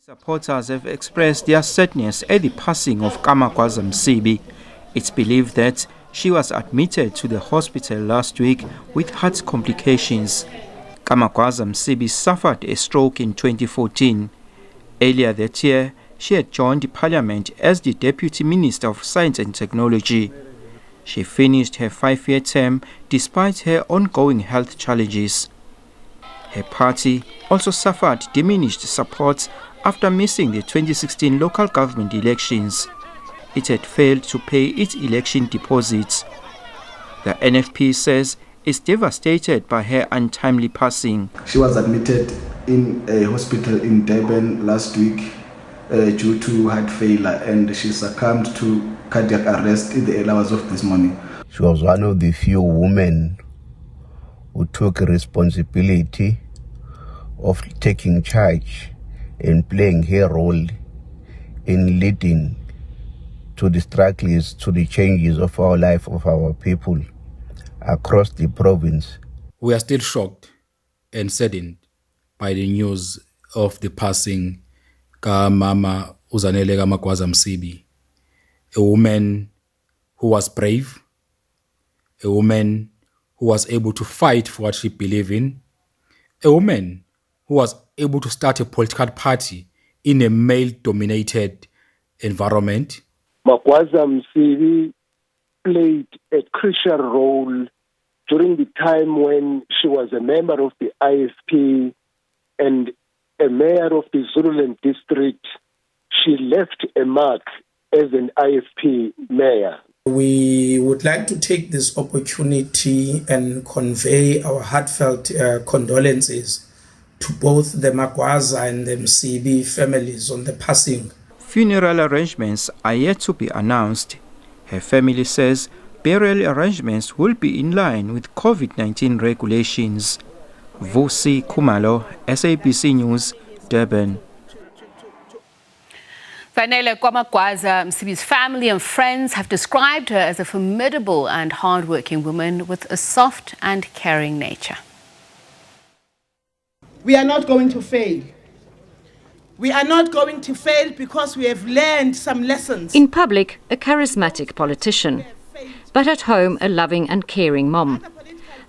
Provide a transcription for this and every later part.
Supporters have expressed their sadness at the passing of Ka-Magwaza-Msibi. It's believed that she was admitted to the hospital last week with heart complications. Ka-Magwaza-Msibi suffered a stroke in 2014. Earlier that year, she had joined Parliament as the Deputy Minister of Science and Technology. She finished her 5-year term despite her ongoing health challenges. Her party also suffered diminished support after missing the 2016 local government elections. It had failed to pay its election deposits. The NFP says it's devastated by her untimely passing. She was admitted in a hospital in Durban last week due to heart failure, and she succumbed to cardiac arrest in the early hours of this morning. She was one of the few women who took responsibility of taking charge and playing her role in leading to the struggles, to the changes of our life, of our people across the province. We are still shocked and saddened by the news of the passing Mama Zanele Magwaza-Msibi, a woman who was brave, a woman who was able to fight for what she believed in, a woman who was able to start a political party in a male-dominated environment. Magwaza-Msibi played a crucial role during the time when she was a member of the IFP and a mayor of the Zululand district. She left a mark as an IFP mayor. We would like to take this opportunity and convey our heartfelt condolences to both the Magwaza and the Msibi families on the passing. Funeral arrangements are yet to be announced. Her family says burial arrangements will be in line with COVID-19 regulations. Vusi Kumalo, SABC News, Durban. Zanele Magwaza-Msibi's family and friends have described her as a formidable and hardworking woman with a soft and caring nature. We are not going to fail. We are not going to fail because we have learned some lessons. In public, a charismatic politician, but at home, a loving and caring mom.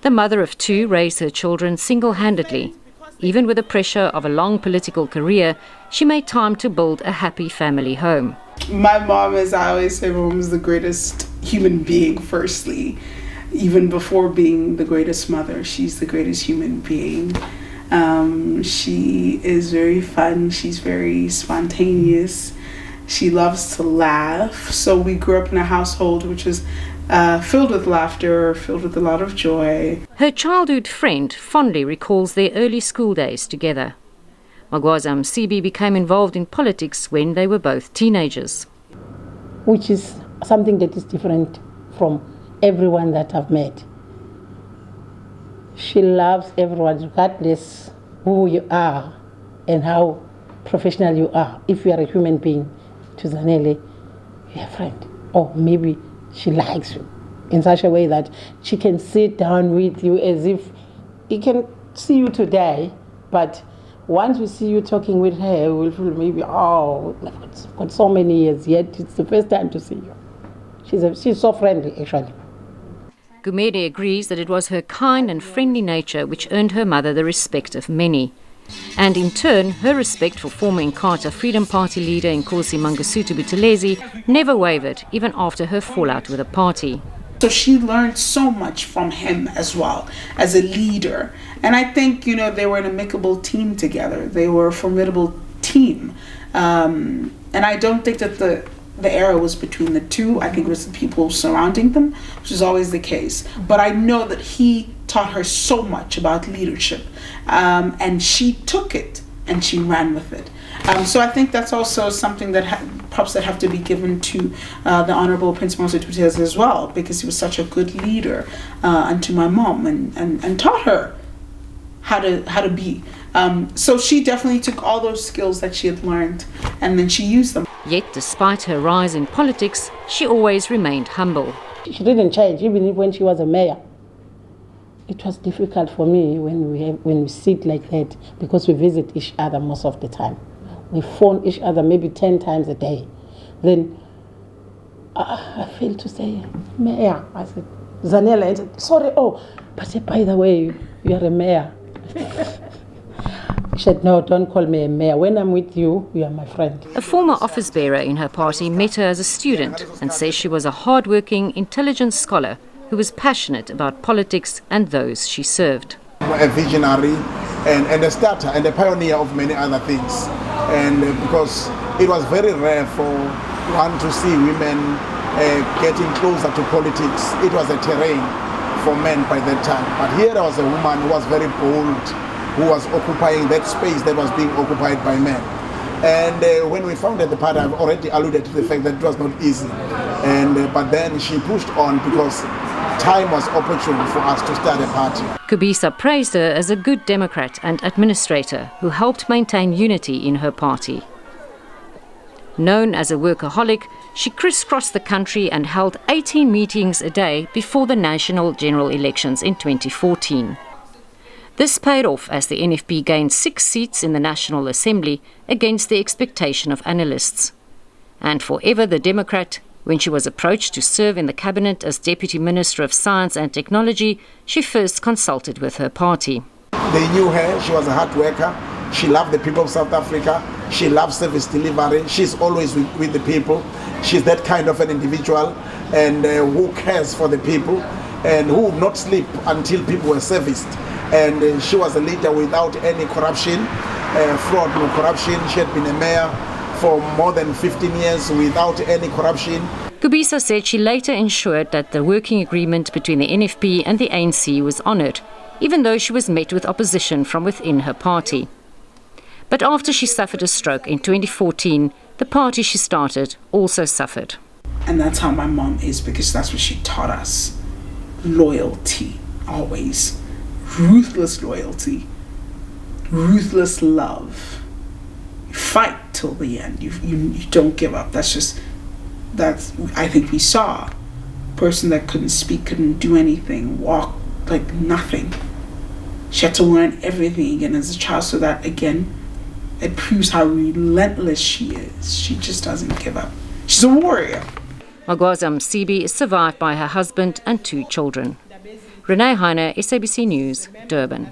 The mother of 2 raised her children single-handedly. Even with the pressure of a long political career, she made time to build a happy family home. My mom, as I always say, my mom is the greatest human being, firstly. Even before being the greatest mother, she's the greatest human being. She is very fun, she's very spontaneous, she loves to laugh. So we grew up in a household which is filled with laughter, filled with a lot of joy. Her childhood friend fondly recalls their early school days together. Magwaza-Msibi became involved in politics when they were both teenagers. Which is something that is different from everyone that I've met. She loves everyone regardless who you are and how professional you are. If you are a human being, to Zanele, you're a friend. Or maybe she likes you in such a way that she can sit down with you as if he can see you today, but once we see you talking with her, we'll feel maybe, oh, it's got so many years, yet it's the first time to see you. She's so friendly, actually. Gumede agrees that it was her kind and friendly nature which earned her mother the respect of many. And in turn, her respect for former Inkatha Freedom Party leader Nkosi Mangosuthu Buthelezi never wavered, even after her fallout with the party. So she learned so much from him as well, as a leader. And I think, they were an amicable team together. They were a formidable team. And I don't think that the error was between the two. I think it was the people surrounding them, which is always the case. But I know that he taught her so much about leadership. And she took it and she ran with it. So I think that's also something that props that have to be given to the Honorable Prince Mangosuthu Buthelezi as well, because he was such a good leader unto my mom and taught her how to be. So she definitely took all those skills that she had learned and then she used them. Yet, despite her rise in politics, she always remained humble. She didn't change, even when she was a mayor. It was difficult for me when we sit like that, because we visit each other most of the time. We phone each other maybe 10 times a day. Then I failed to say, Mayor. I said, Zanele. I said, sorry, but by the way, you are a mayor. She said, no, don't call me a mayor. When I'm with you, you are my friend. A former office bearer in her party met her as a student and says she was a hard-working, intelligent scholar who was passionate about politics and those she served. A visionary and a starter and a pioneer of many other things. And because it was very rare for one to see women getting closer to politics. It was a terrain for men by that time. But here there was a woman who was very bold, who was occupying that space that was being occupied by men. And when we founded the party, I've already alluded to the fact that it was not easy. But then she pushed on because time was opportune for us to start a party. Kubisa praised her as a good Democrat and administrator who helped maintain unity in her party. Known as a workaholic, she crisscrossed the country and held 18 meetings a day before the national general elections in 2014. This paid off as the NFP gained 6 seats in the National Assembly against the expectation of analysts. And forever the Democrat, when she was approached to serve in the cabinet as Deputy Minister of Science and Technology, she first consulted with her party. They knew her, she was a hard worker, she loved the people of South Africa, she loved service delivery, she's always with the people, she's that kind of an individual and who cares for the people and who would not sleep until people were serviced. And she was a leader without any corruption, fraud, no corruption. She had been a mayor for more than 15 years without any corruption. Kubisa said she later ensured that the working agreement between the NFP and the ANC was honoured, even though she was met with opposition from within her party. But after she suffered a stroke in 2014, the party she started also suffered. And that's how my mom is, because that's what she taught us. Loyalty, always. Ruthless loyalty. Ruthless love. You fight till the end. You don't give up. That's I think we saw. A person that couldn't speak, couldn't do anything, walk like nothing. She had to learn everything again as a child, so that again, it proves how relentless she is. She just doesn't give up. She's a warrior. Magwaza-Msibi is survived by her husband and 2 children. Renee Heine, SABC News, Durban.